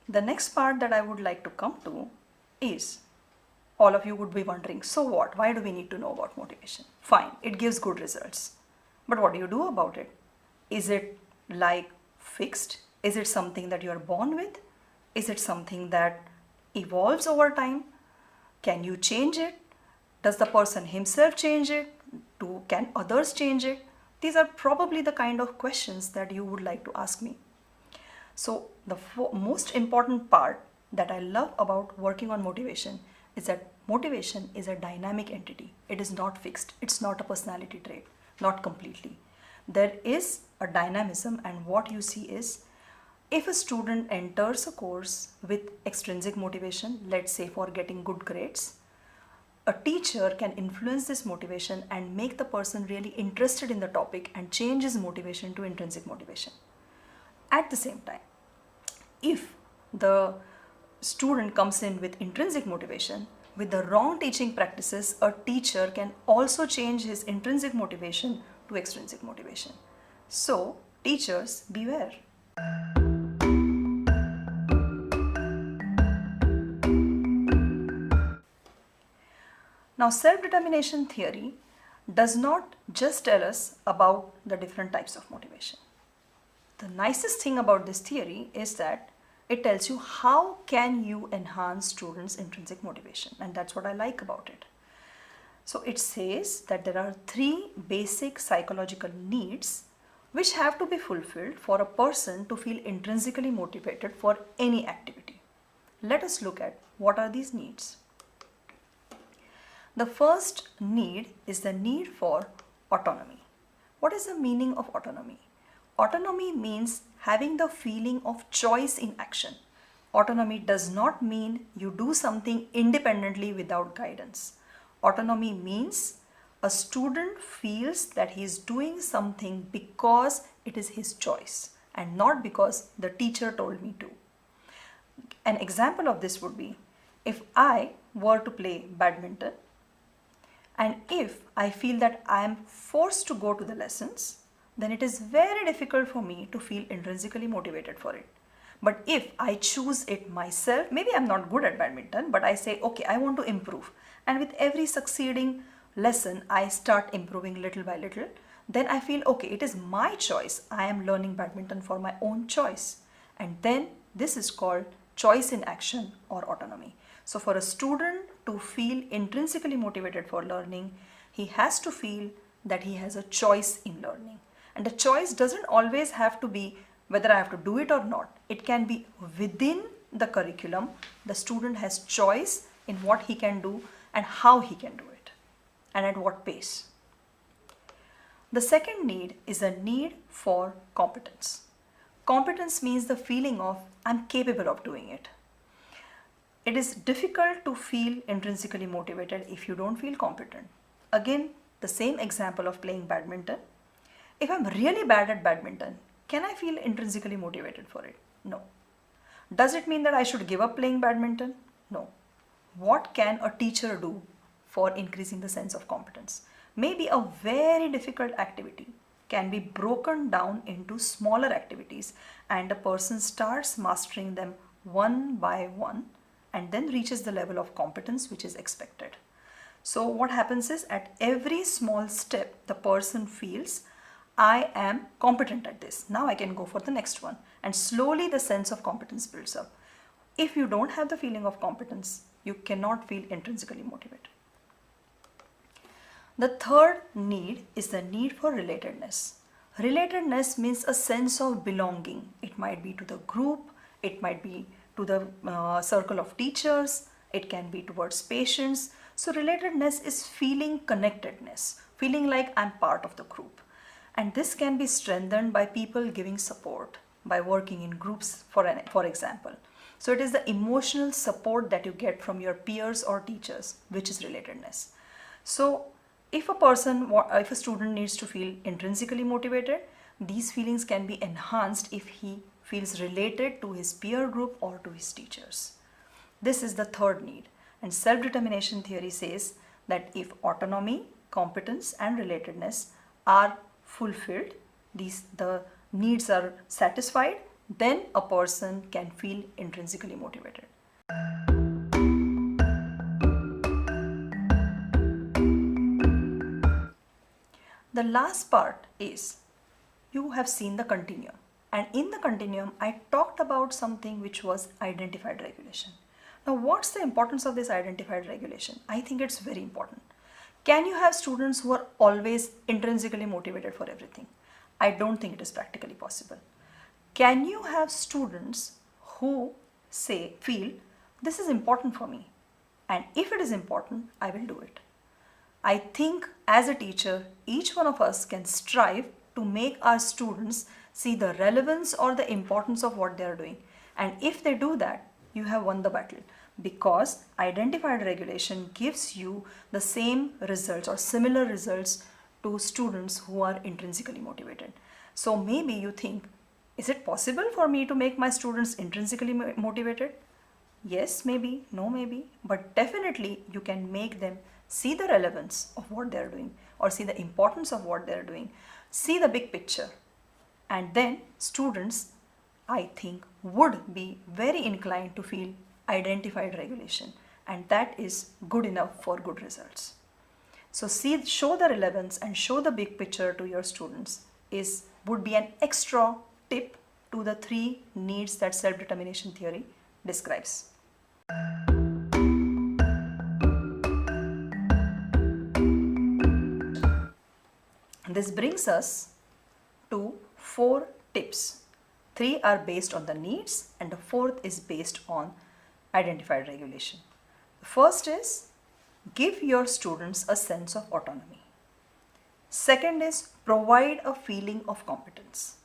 The next part that I would like to come to is, all of you would be wondering, so what? Why do we need to know about motivation? Fine, it gives good results. But what do you do about it? Is it like fixed? Is it something that you are born with? Is it something that evolves over time? Can you change it? Does the person himself change it? Can others change it? These are probably the kind of questions that you would like to ask me. So the most important part that I love about working on motivation is that motivation is a dynamic entity. It is not fixed. It's not a personality trait, not completely. There is a dynamism, and what you see is, if a student enters a course with extrinsic motivation, let's say for getting good grades, a teacher can influence this motivation and make the person really interested in the topic and change his motivation to intrinsic motivation. At the same time, if the student comes in with intrinsic motivation, with the wrong teaching practices, a teacher can also change his intrinsic motivation to extrinsic motivation. So, teachers, beware. Now, self-determination theory does not just tell us about the different types of motivation. The nicest thing about this theory is that it tells you how can you enhance students' intrinsic motivation, and that's what I like about it. So it says that there are 3 basic psychological needs which have to be fulfilled for a person to feel intrinsically motivated for any activity. Let us look at what are these needs. The first need is the need for autonomy. What is the meaning of autonomy? Autonomy means having the feeling of choice in action. Autonomy does not mean you do something independently without guidance. Autonomy means a student feels that he is doing something because it is his choice and not because the teacher told me to. An example of this would be, if I were to play badminton, and if I feel that I am forced to go to the lessons, then it is very difficult for me to feel intrinsically motivated for it. But if I choose it myself, maybe I'm not good at badminton, but I say, okay, I want to improve. And with every succeeding lesson, I start improving little by little. Then I feel, okay, it is my choice. I am learning badminton for my own choice. And then this is called choice in action or autonomy. So for a student to feel intrinsically motivated for learning, he has to feel that he has a choice in learning. And the choice doesn't always have to be whether I have to do it or not. It can be within the curriculum. The student has choice in what he can do and how he can do it and at what pace. The second need is a need for competence. Competence means the feeling of I'm capable of doing it. It is difficult to feel intrinsically motivated if you don't feel competent. Again, the same example of playing badminton. If I'm really bad at badminton, can I feel intrinsically motivated for it? No. Does it mean that I should give up playing badminton? No. What can a teacher do for increasing the sense of competence? Maybe a very difficult activity can be broken down into smaller activities and a person starts mastering them one by one and then reaches the level of competence which is expected. So what happens is, at every small step, the person feels, I am competent at this. Now I can go for the next one. And slowly the sense of competence builds up. If you don't have the feeling of competence, you cannot feel intrinsically motivated. The third need is the need for relatedness. Relatedness means a sense of belonging. It might be to the group, it might be to the circle of teachers, it can be towards patients. So relatedness is feeling connectedness, feeling like I'm part of the group. And this can be strengthened by people giving support, by working in groups, for example. So it is the emotional support that you get from your peers or teachers, which is relatedness. So if a student needs to feel intrinsically motivated, these feelings can be enhanced if he feels related to his peer group or to his teachers. This is the third need. And self-determination theory says that if autonomy, competence and relatedness are fulfilled, the needs are satisfied, then a person can feel intrinsically motivated. The last part is you have seen the continuum, and in the continuum I talked about something which was identified regulation. Now what's the importance of this identified regulation? I think it's very important. Can you have students who are always intrinsically motivated for everything? I don't think it is practically possible. Can you have students who feel this is important for me, and if it is important, I will do it? I think as a teacher, each one of us can strive to make our students see the relevance or the importance of what they are doing. And if they do that, you have won the battle, because identified regulation gives you the same results or similar results to students who are intrinsically motivated. So maybe you think, is it possible for me to make my students intrinsically motivated? Yes, maybe, no, maybe, but definitely you can make them see the relevance of what they're doing or see the importance of what they're doing, see the big picture. And then students, I think, would be very inclined to feel identified regulation, and that is good enough for good results. So show the relevance and show the big picture to your students would be an extra tip to the 3 needs that self-determination theory describes. This brings us to 4 tips. 3 are based on the needs and the 4th is based on identified regulation. The first is give your students a sense of autonomy. Second is provide a feeling of competence.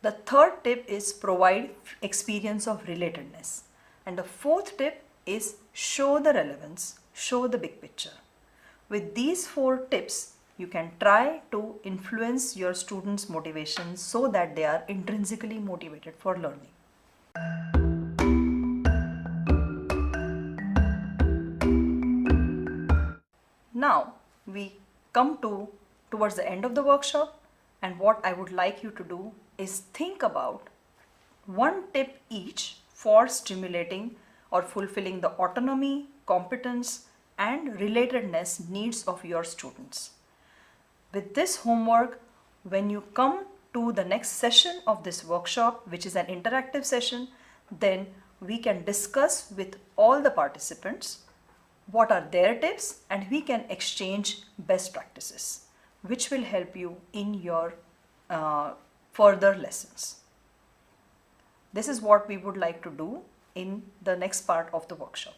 The third tip is provide experience of relatedness. And the 4th tip is show the relevance, show the big picture. With these 4 tips, you can try to influence your students' motivation so that they are intrinsically motivated for learning. Now we come towards the end of the workshop, and what I would like you to do is think about 1 tip each for stimulating or fulfilling the autonomy, competence, and relatedness needs of your students. With this homework, when you come to the next session of this workshop, which is an interactive session, then we can discuss with all the participants what are their tips, and we can exchange best practices, which will help you in your further lessons. This is what we would like to do in the next part of the workshop.